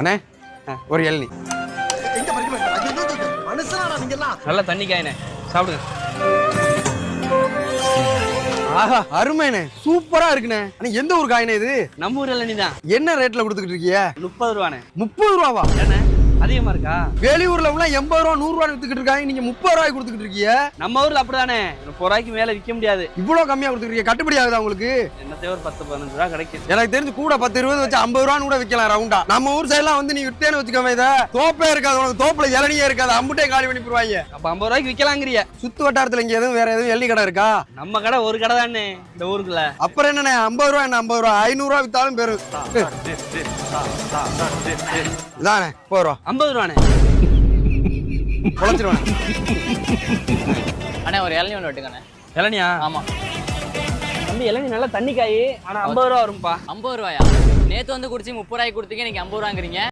அண்ணே ஒரு இளநீ. நல்லா தண்ணி காயினே சாப்பிடுங்க. ஆஹா அருமைண்ணே, சூப்பரா இருக்குண்ணே. அண்ணே எந்த ஊர் காயினே இது? நம்ம ஊர் இளநீ தான். என்ன ரேட்ல கொடுத்துக்கிட்டு இருக்கீங்க? 30 ரூபாண்ணே. 30 ரூபாவா? என்ன அதிகமா இருக்கா? வெளியூர்ல 80 ரூபா 100 ரூபா வித்துக்கிட்டு இருக்காங்க, நீங்க 30 ரூபாய்க்கு கொடுத்துக்கிட்டு இருக்கீங்க. நம்ம ஊர்ல அப்படிதானே, 30 ரூபாய்க்கு மேல விற்க முடியாது. இவ்வளவு கம்மியா கொடுத்துக்கிட்டு கட்டுப்படி ஆகுதா உங்களுக்கு? என்னத்தையும் ஒரு 10-15 ரூபா கிடைக்கும். எனக்கு தெரிஞ்சு கூட 10-20 வச்சு 50 ரூபான்னு கூட விற்கலாம் ரவுண்டா. நம்ம ஊர் சைட்லாம் வந்து நீ விட்டேன்னு வச்சுக்கோமே, இதை தோப்பே இருக்காது உனக்கு, தோப்புல இளநியே இருக்காது, அம்புட்டே காலி பண்ணி போடுவாங்க. அப்ப 50 ரூபாய்க்கு விற்கலாங்கிறிய? சுத்து வட்டாரத்துல இங்க எதுவும் வேற எதுவும் எள்ளி கடை இருக்கா? நம்ம கடை ஒரு கடை தானே இந்த ஊருக்குள்ள. அப்புறம் என்னண்ணே 50 ரூபா என்ன 50 ரூபா 500 ரூபா வித்தாலும் பெரும் இதானே. போறோம் 50 ரூபாண்ணே. குழச்சிருவானே. அண்ணே ஒரு இளநீ ஒன்று வெட்டுங்கண்ணே. இளநியா? ஆமா. தம்பி இளநீ நல்லா தண்ணி காய், ஆனா 50 ரூபா வரும்பா. 50 ரூபாயா? நேத்து வந்து குடிச்சு 30 ரூபாய்க்கு கொடுத்தீங்க, நீங்க 50 ரூபாங்கிறீங்க.